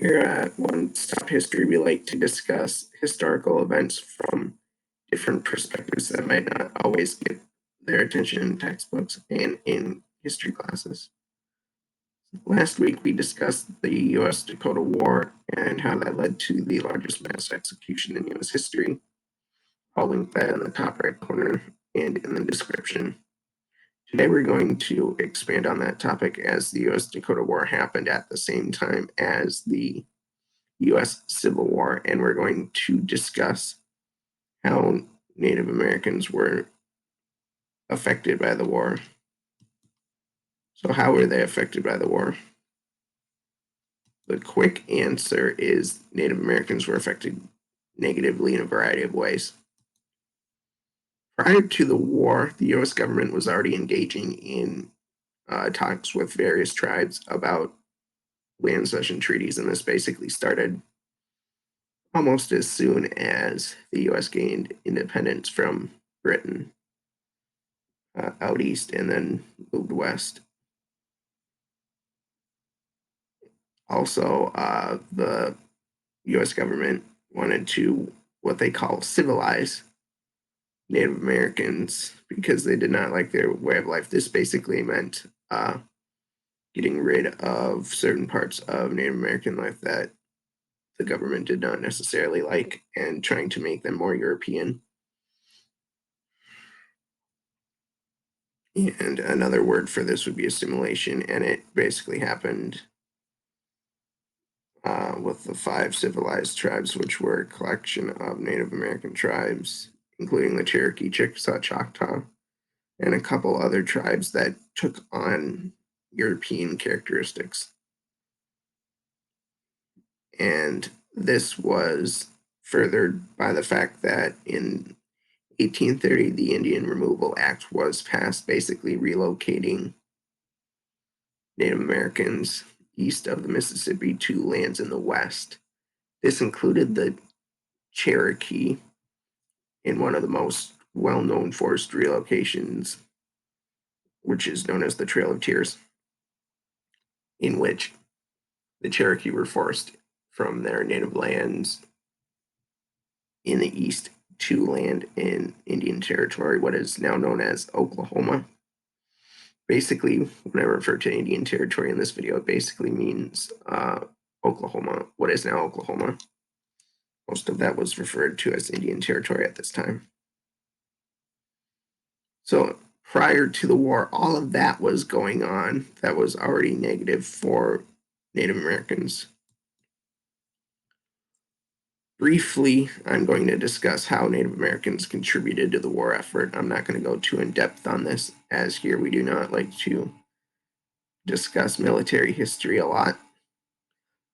Here at OneStop History, we like to discuss historical events from different perspectives that might not always get their attention in textbooks and in history classes. Last week, we discussed the U.S. Dakota War and how that led to the largest mass execution in U.S. history. I'll link that in the top right corner and in the description. Today, we're going to expand on that topic as the U.S. Dakota War happened at the same time as the U.S. Civil War, and we're going to discuss how Native Americans were affected by the war. So how were they affected by the war? The quick answer is Native Americans were affected negatively in a variety of ways. Prior to the war, the U.S. government was already engaging in talks with various tribes about land cession treaties, and this basically started almost as soon as the U.S. gained independence from Britain out east and then moved west. Also, the U.S. government wanted to what they call civilize Native Americans because they did not like their way of life. This basically meant getting rid of certain parts of Native American life that the government did not necessarily like and trying to make them more European. And another word for this would be assimilation, and it basically happened with the 5 civilized tribes, which were a collection of Native American tribes, including the Cherokee, Chickasaw, Choctaw, and a couple other tribes that took on European characteristics. And this was furthered by the fact that in 1830, the Indian Removal Act was passed, basically relocating Native Americans east of the Mississippi to lands in the west. This included the Cherokee in one of the most well-known forced relocations, which is known as the Trail of Tears, in which the Cherokee were forced from their native lands in the east to land in Indian Territory, what is now known as Oklahoma. Basically, when I refer to Indian Territory in this video, it basically means Oklahoma, what is now Oklahoma. Most of that was referred to as Indian Territory at this time. So prior to the war, all of that was going on that was already negative for Native Americans. Briefly, I'm going to discuss how Native Americans contributed to the war effort. I'm not going to go too in depth on this, as here we do not like to discuss military history a lot.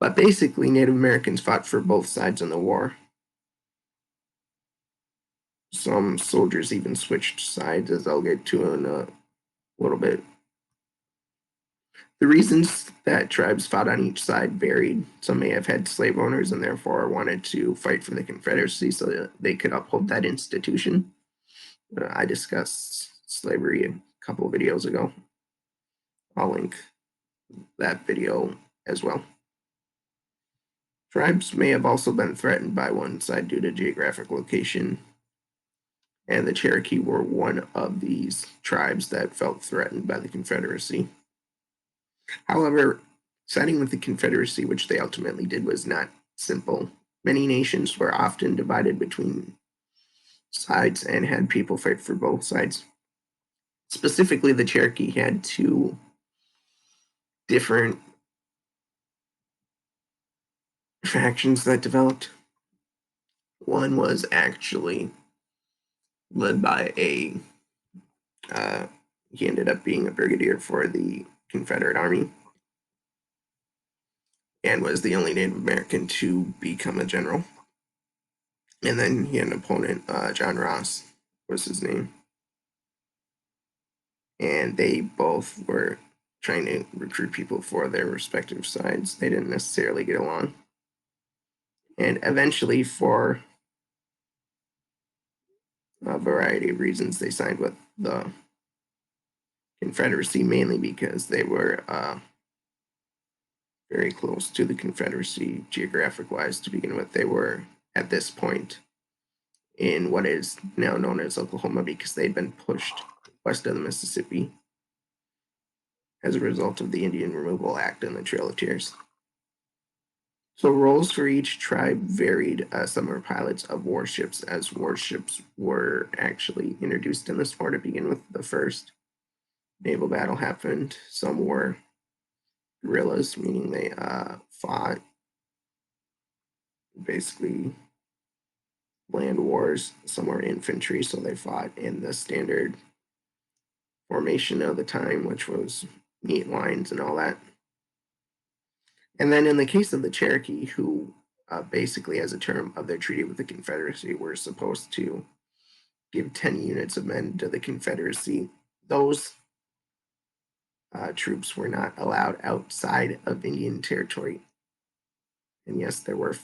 But basically, Native Americans fought for both sides in the war. Some soldiers even switched sides, as I'll get to in a little bit. The reasons that tribes fought on each side varied. Some may have had slave owners and therefore wanted to fight for the Confederacy so that they could uphold that institution. I discussed slavery a couple of videos ago. I'll link that video as well. Tribes may have also been threatened by one side due to geographic location, and the Cherokee were one of these tribes that felt threatened by the Confederacy. However, siding with the Confederacy, which they ultimately did, was not simple. Many nations were often divided between sides and had people fight for both sides. Specifically, the Cherokee had 2 different factions that developed. One was actually led by he ended up being a brigadier for the Confederate Army and was the only Native American to become a general. And then he had an opponent, John Ross was his name. And they both were trying to recruit people for their respective sides. They didn't necessarily get along. And eventually, for a variety of reasons, they signed with the Confederacy, mainly because they were very close to the Confederacy geographic-wise to begin with. They were, at this point, in what is now known as Oklahoma because they'd been pushed west of the Mississippi as a result of the Indian Removal Act and the Trail of Tears. So roles for each tribe varied. Some were pilots of warships, as warships were actually introduced in this war to begin with. The first naval battle happened. Some were guerrillas, meaning they fought basically land wars. Some were infantry, so they fought in the standard formation of the time, which was neat lines and all that. And then in the case of the Cherokee, who basically, as a term of their treaty with the Confederacy, were supposed to give 10 units of men to the Confederacy, those troops were not allowed outside of Indian territory. And yes, there were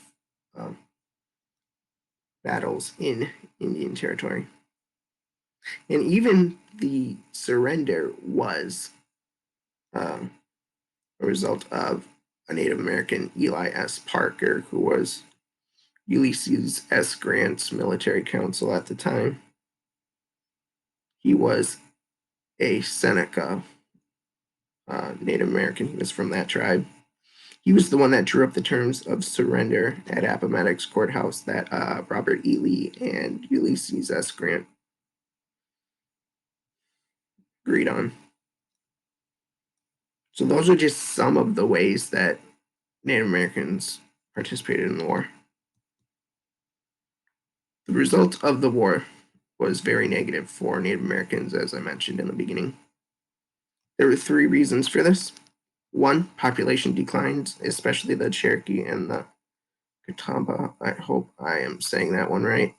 battles in Indian territory. And even the surrender was a result of a Native American, Eli S. Parker, who was Ulysses S. Grant's military counsel at the time. He was a Seneca Native American. He was from that tribe. He was the one that drew up the terms of surrender at Appomattox Courthouse that Robert E. Lee and Ulysses S. Grant agreed on. So those are just some of the ways that Native Americans participated in the war. The result of the war was very negative for Native Americans, as I mentioned in the beginning. There were 3 reasons for this. 1, population declines, especially the Cherokee and the Catawba. I hope I am saying that one right.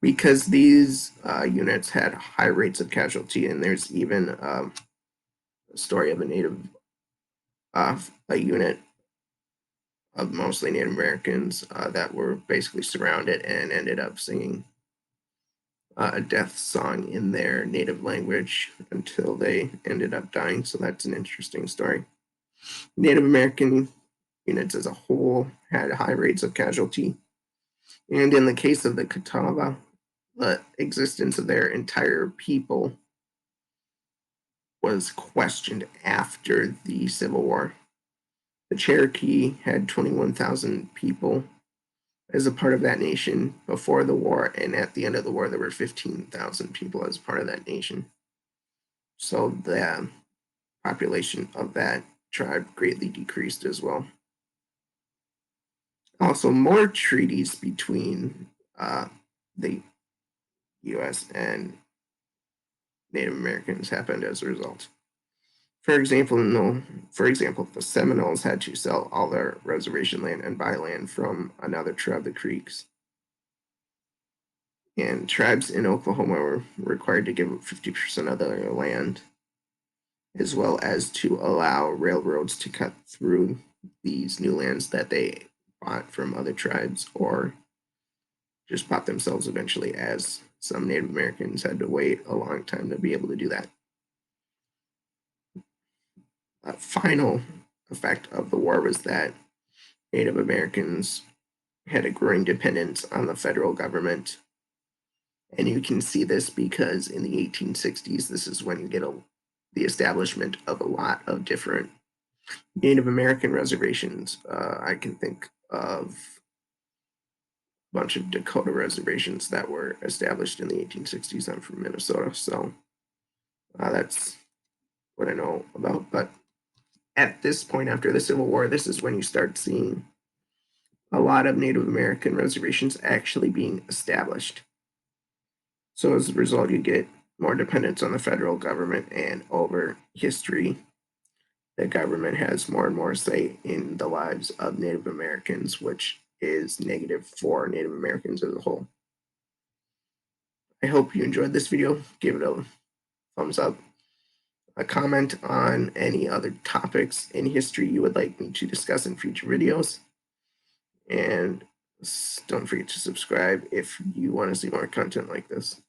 Because these units had high rates of casualty, and there's even a story of a unit of mostly Native Americans that were basically surrounded and ended up singing a death song in their native language until they ended up dying. So that's an interesting story. Native American units as a whole had high rates of casualty. And in the case of the Catawba, the existence of their entire people was questioned after the Civil War. The Cherokee had 21,000 people as a part of that nation before the war, and at the end of the war, there were 15,000 people as part of that nation. So the population of that tribe greatly decreased as well. Also, more treaties between the U.S. and Native Americans happened as a result. For example, the Seminoles had to sell all their reservation land and buy land from another tribe, the Creeks. And tribes in Oklahoma were required to give up 50% of their land, as well as to allow railroads to cut through these new lands that they bought from other tribes or just bought themselves eventually, as some Native Americans had to wait a long time to be able to do that. A final effect of the war was that Native Americans had a growing dependence on the federal government. And you can see this because in the 1860s, this is when you get the establishment of a lot of different Native American reservations. I can think of a bunch of Dakota reservations that were established in the 1860s. I'm from Minnesota, so that's what I know about. But at this point, after the Civil War, this is when you start seeing a lot of Native American reservations actually being established. So as a result, you get more dependence on the federal government, and over history, the government has more and more say in the lives of Native Americans, which is negative for Native Americans as a whole. I hope you enjoyed this video. Give it a thumbs up, a comment on any other topics in history you would like me to discuss in future videos. And don't forget to subscribe if you want to see more content like this.